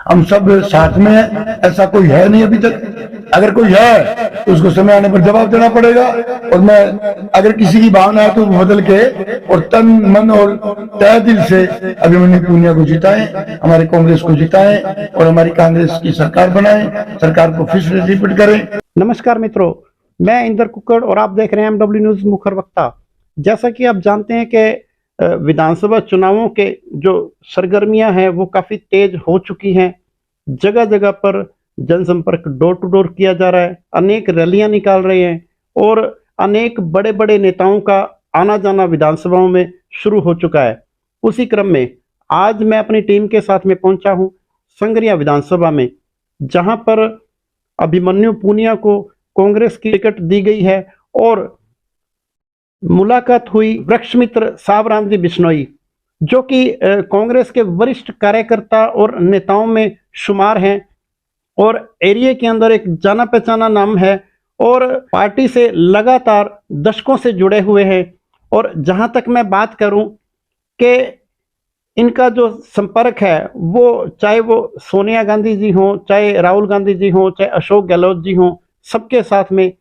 हम सब साथ में हैं, ऐसा कोई है नहीं अभी तक। अगर कोई है तो उसको समय आने पर जवाब देना पड़ेगा। और मैं अगर किसी की भावना है तो बदल के और तन मन और तय दिल से अभिमन्यु पुनिया को जिताएं, हमारे कांग्रेस को जिताएं और हमारी कांग्रेस की सरकार बनाएं, सरकार को फिर से रिपीट करें। नमस्कार मित्रों, मैं इंदर कुक्कड़ और आप देख रहे हैं एमडब्ल्यू न्यूज मुखर वक्ता। जैसा कि आप जानते हैं कि विधानसभा चुनावों के जो सरगर्मियां हैं वो काफी तेज हो चुकी हैं। जगह जगह पर जनसंपर्क डोर टू डोर किया जा रहा है, अनेक रैलियां निकाल रहे हैं और अनेक बड़े बड़े नेताओं का आना जाना विधानसभाओं में शुरू हो चुका है। उसी क्रम में आज मैं अपनी टीम के साथ में पहुंचा हूं संगरिया विधानसभा में, जहां पर अभिमन्यु पुनिया को कांग्रेस की टिकट दी गई है और मुलाकात हुई वृक्षमित्र सावराम जी बिश्नोई, जो कि कांग्रेस के वरिष्ठ कार्यकर्ता और नेताओं में शुमार हैं और एरिया के अंदर एक जाना पहचाना नाम है और पार्टी से लगातार दशकों से जुड़े हुए हैं। और जहां तक मैं बात करूं कि इनका जो संपर्क है वो चाहे वो सोनिया गांधी जी हों, चाहे राहुल गांधी जी हों, चाहे अशोक गहलोत जी हों, सबके साथ में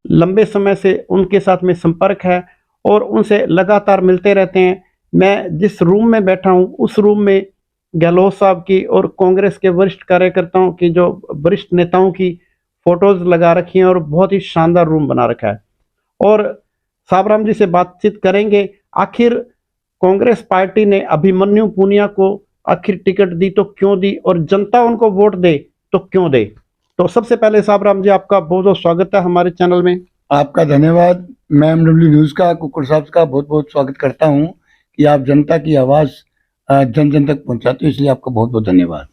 लंबे समय से उनके साथ में संपर्क है और उनसे लगातार मिलते रहते हैं। मैं जिस रूम में बैठा हूं उस रूम में गहलोत साहब की और कांग्रेस के वरिष्ठ कार्यकर्ताओं की, जो वरिष्ठ नेताओं की फोटोज लगा रखी हैं और बहुत ही शानदार रूम बना रखा है। और सावराम जी से बातचीत करेंगे, आखिर कांग्रेस पार्टी ने अभिमन्यु पुनिया को आखिर टिकट दी तो क्यों दी और जनता उनको वोट दे तो क्यों दे। तो सबसे पहले सावराम जी, आपका बहुत बहुत स्वागत है हमारे चैनल में। आपका धन्यवाद। मैं एमडब्ल्यू न्यूज का कुक्कुड़ साहब का बहुत बहुत स्वागत करता हूं कि आप जनता की आवाज जन जन तक पहुंचाते हो, इसलिए आपका बहुत बहुत धन्यवाद।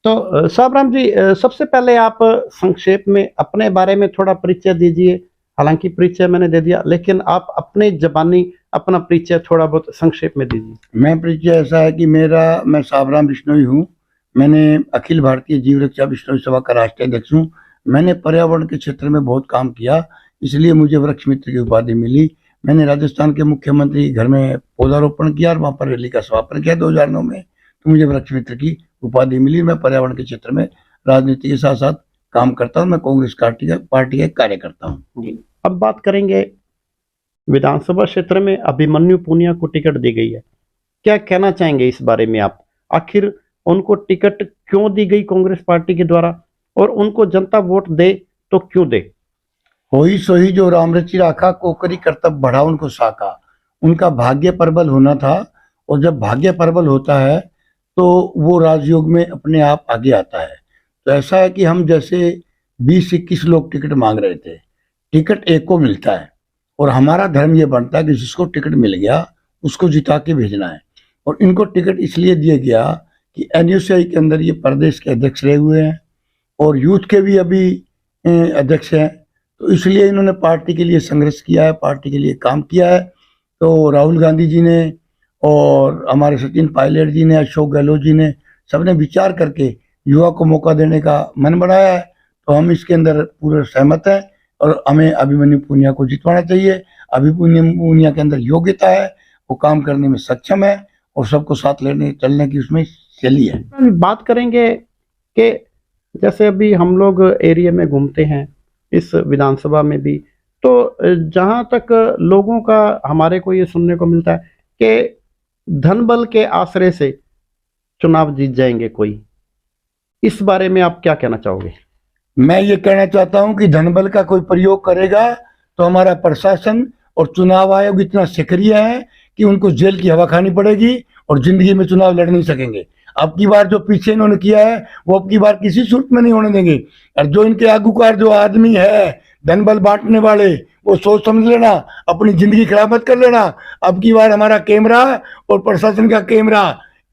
तो सावराम जी, सबसे पहले आप संक्षेप में अपने बारे में थोड़ा परिचय दीजिए। हालांकि परिचय मैंने दे दिया, लेकिन आप अपने जबानी अपना परिचय थोड़ा बहुत संक्षेप में दीजिए। मैं परिचय ऐसा है कि मैं सावराम बिश्नोई हूँ। मैंने अखिल भारतीय जीव रक्षा बिश्नोई सभा का राष्ट्रीय अध्यक्ष हूँ। मैंने पर्यावरण के क्षेत्र में बहुत काम किया, इसलिए मुझे वृक्ष मित्र की उपाधि मिली। मैंने राजस्थान के मुख्यमंत्री घर में पौधारोपण किया और वहाँ पर रैली का समापन किया 2009 में, तो मुझे वृक्ष मित्र की उपाधि मिली। मैं पर्यावरण के क्षेत्र में राजनीति के साथ साथ काम करता हूँ। मैं कांग्रेस पार्टी का कार्यकर्ता हूँ। अब बात करेंगे, विधानसभा क्षेत्र में अभिमन्यु पुनिया को टिकट दी गई है, क्या कहना चाहेंगे इस बारे में आप? आखिर उनको टिकट क्यों दी गई कांग्रेस पार्टी के द्वारा और उनको जनता वोट दे तो क्यों दे? होई सोई जो राम रचि राखा, कोकरी कर्तव्य बढ़ा उनको साका। उनका भाग्य प्रबल होना था और जब भाग्य प्रबल होता है तो वो राजयोग में अपने आप आगे आता है। तो ऐसा है कि हम जैसे 20-21 लोग टिकट मांग रहे थे, टिकट एक को मिलता है और हमारा धर्म ये बनता है कि जिसको टिकट मिल गया उसको जिता के भेजना है। और इनको टिकट इसलिए दिया गया कि एनयूसीआई के अंदर ये प्रदेश के अध्यक्ष रहे हुए हैं और यूथ के भी अभी अध्यक्ष हैं, तो इसलिए इन्होंने पार्टी के लिए संघर्ष किया है, पार्टी के लिए काम किया है। तो राहुल गांधी जी ने और हमारे सचिन पायलट जी ने, अशोक गहलोत जी ने, सबने विचार करके युवा को मौका देने का मन बनाया है। तो हम इसके अंदर पूरे सहमत हैं और हमें अभिमन्यु पुनिया को जितवाना चाहिए। अभिमन्यु पुनिया के अंदर योग्यता है, वो काम करने में सक्षम है और सबको साथ लेने चलने की उसमें शैली है। बात करेंगे कि जैसे अभी हम लोग एरिया में घूमते हैं इस विधानसभा में भी, तो जहां तक लोगों का हमारे को ये सुनने को मिलता है कि धन बल के आश्रय से चुनाव जीत जाएंगे कोई। इस बारे में आप क्या कहना चाहोगे? मैं ये कहना चाहता हूं कि धन बल का कोई प्रयोग करेगा तो हमारा प्रशासन और चुनाव आयोग इतना सक्रिय है कि उनको जेल की हवा खानी पड़ेगी और जिंदगी में चुनाव लड़ नहीं सकेंगे। अब की बार जो पीछे इन्होंने किया है वो अब की बार किसी सूरत में नहीं होने देंगे। और जो इनके आगूकार जो आदमी है धन बल बांटने वाले, वो सोच समझ लेना, अपनी जिंदगी खराब मत कर लेना। अब की बार हमारा कैमरा और प्रशासन का कैमरा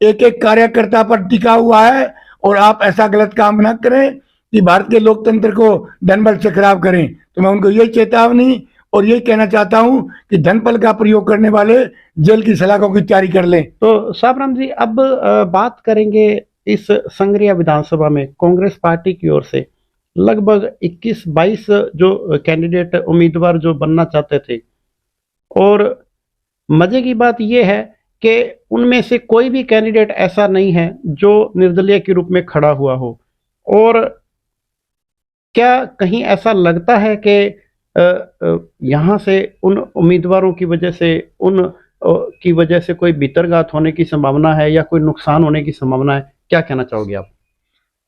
एक एक कार्यकर्ता पर टिका हुआ है और आप ऐसा गलत काम ना करें कि भारत के लोकतंत्र को धन बल से खराब करें। तो मैं उनको यही चेतावनी और यही कहना चाहता हूं कि धन बल का प्रयोग करने वाले जेल की सलाखों की तैयारी कर लें। तो सावराम जी, अब बात करेंगे इस संगरिया विधानसभा में कांग्रेस पार्टी की ओर से लगभग 21-22 जो कैंडिडेट उम्मीदवार जो बनना चाहते थे। और मजे की बात यह है कि उनमें से कोई भी कैंडिडेट ऐसा नहीं है जो निर्दलीय के रूप में खड़ा हुआ हो। और क्या कहीं ऐसा लगता है कि यहाँ से उन उम्मीदवारों की वजह से की वजह से कोई भीतरघात होने की संभावना है या कोई नुकसान होने की संभावना है? क्या कहना चाहोगे आप?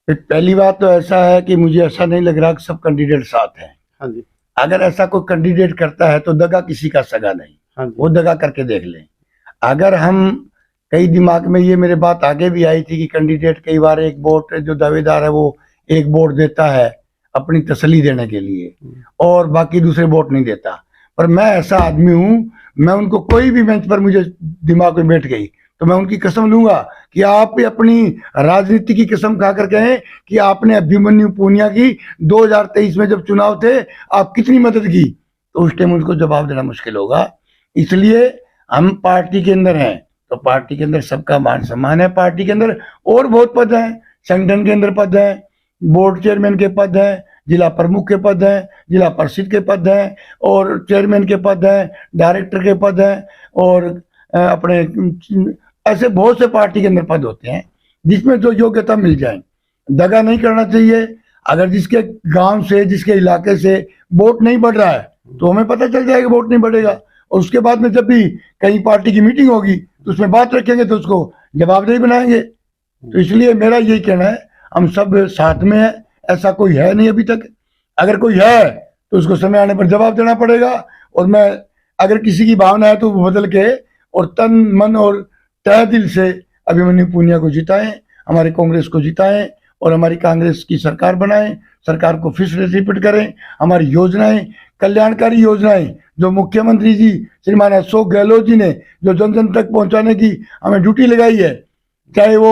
पहली बात तो ऐसा है कि मुझे ऐसा नहीं लग रहा कि सब कैंडिडेट साथ हैं। हाँ जी, अगर ऐसा कोई कैंडिडेट करता है तो दगा किसी का सगा नहीं, हाँ जी, वो दगा करके देख लें। अगर हम कई दिमाग में ये मेरे बात आगे भी आई थी कि कैंडिडेट कई बार एक वोट जो दावेदार है वो एक वोट देता है अपनी तसल्ली देने के लिए और बाकी दूसरे वोट नहीं देता। पर मैं ऐसा आदमी हूं, मैं उनको कोई भी मंच पर मुझे दिमाग में बैठ गई तो मैं उनकी कसम लूंगा कि आप अपनी राजनीति की कसम खा कर कहें कि आपने अभिमन्यु पूनिया की 2023 में जब चुनाव थे आप कितनी मदद की, तो उस टाइम उनको जवाब देना मुश्किल होगा। इसलिए हम पार्टी के अंदर हैं तो पार्टी के अंदर सबका मान सम्मान है। पार्टी के अंदर और बहुत पद हैं, संगठन के अंदर पद हैं, बोर्ड चेयरमैन के पद हैं, जिला प्रमुख के पद हैं, जिला परिषद के पद हैं और चेयरमैन के पद हैं, डायरेक्टर के पद हैं और अपने ऐसे बहुत से पार्टी के अंदर पद होते हैं जिसमें जो योग्यता मिल जाए। दगा नहीं करना चाहिए। अगर जिसके गांव से जिसके इलाके से वोट नहीं बढ़ रहा है तो हमें पता चल जाएगा वोट नहीं बढ़ेगा और उसके बाद में जब भी कहीं पार्टी की मीटिंग होगी तो उसमें बात रखेंगे तो उसको जवाबदेही बनाएंगे। तो इसलिए मेरा यही कहना है हम सब साथ में है, ऐसा कोई है नहीं अभी तक। अगर कोई है तो उसको समय आने पर जवाब देना पड़ेगा और मैं अगर किसी की भावना है तो वो बदल के और तन मन और तहे दिल से अभिमन्यु पूनिया को जिताएं, हमारे कांग्रेस को जिताएं और हमारी कांग्रेस की सरकार बनाएं, सरकार को फिर से रिपीट करें। हमारी योजनाएं, कल्याणकारी योजनाएं जो मुख्यमंत्री जी श्रीमान अशोक गहलोत जी ने जो जन जन तक पहुंचाने की हमें ड्यूटी लगाई है, चाहे वो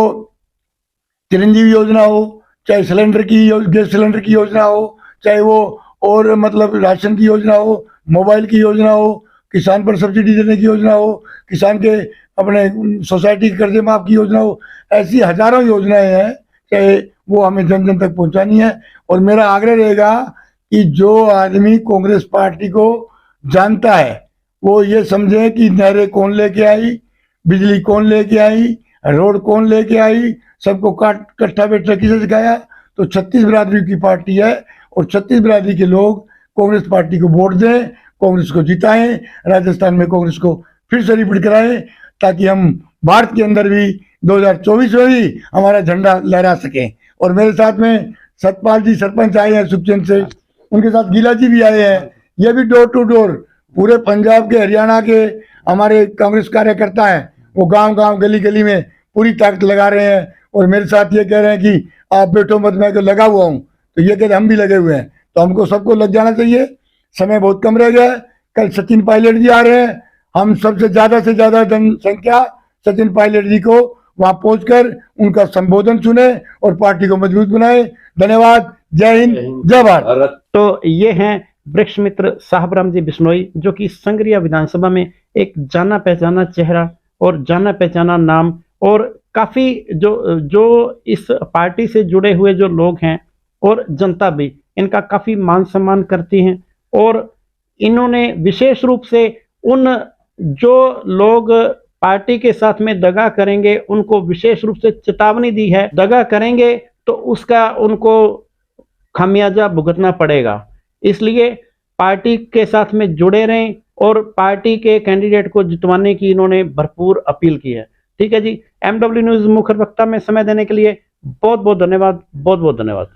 चिरंजीवी योजना हो, चाहे सिलेंडर की गैस सिलेंडर की योजना हो, चाहे वो और मतलब राशन की योजना हो, मोबाइल की योजना हो, किसान पर सब्सिडी देने की योजना हो, किसान के अपने सोसाइटी के कर्जे माफ की योजना हो, ऐसी हजारों योजनाएं हैं, चाहे वो हमें जन जन तक पहुंचानी है। और मेरा आग्रह रहेगा कि जो आदमी कांग्रेस पार्टी को जानता है वो ये समझे कि नहरें कौन लेके आई, बिजली कौन लेके आई, रोड कौन लेके आई, सबको कट्ठा बैठा किसे सिखाया। तो 36 बिरादरी की पार्टी है और 36 बिरादरी के लोग कांग्रेस पार्टी को वोट दें, कांग्रेस को जिताएं, राजस्थान में कांग्रेस को फिर से रिपीट कराएं ताकि हम भारत के अंदर भी 2024 में भी हमारा झंडा लहरा सकें। और मेरे साथ में सतपाल जी सरपंच आए हैं सुखचंद से, उनके साथ गीला जी भी आए हैं। ये भी डोर टू डोर पूरे पंजाब के हरियाणा के हमारे कांग्रेस कार्यकर्ता हैं, वो गांव गांव गली गली में पूरी ताकत लगा रहे हैं और मेरे साथ ये कह रहे हैं कि आप बैठो मत, मैं तो लगा हुआ हूँ। तो ये कहते हम भी लगे हुए हैं, तो हमको सबको लग जाना चाहिए। समय बहुत कम रह गया है। कल सचिन पायलट जी आ रहे हैं, हम सबसे ज्यादा जनसंख्या सचिन पायलट जी को वहां पहुंचकर उनका संबोधन सुने और पार्टी को मजबूत बनाए। धन्यवाद। जय हिंद, जय भारत। तो ये हैं वृक्ष मित्र साहबराम जी बिश्नोई, जो कि संगरिया विधानसभा में एक जाना पहचाना चेहरा और जाना पहचाना नाम, और काफी जो इस पार्टी से जुड़े हुए जो लोग हैं और जनता भी इनका काफी मान सम्मान करती हैं। और इन्होंने विशेष रूप से उन जो लोग पार्टी के साथ में दगा करेंगे उनको विशेष रूप से चेतावनी दी है, दगा करेंगे तो उसका उनको खामियाजा भुगतना पड़ेगा। इसलिए पार्टी के साथ में जुड़े रहें और पार्टी के कैंडिडेट को जितवाने की इन्होंने भरपूर अपील की है। ठीक है जी, MW न्यूज मुखर वक्ता में समय देने के लिए बहुत बहुत धन्यवाद, बहुत बहुत धन्यवाद।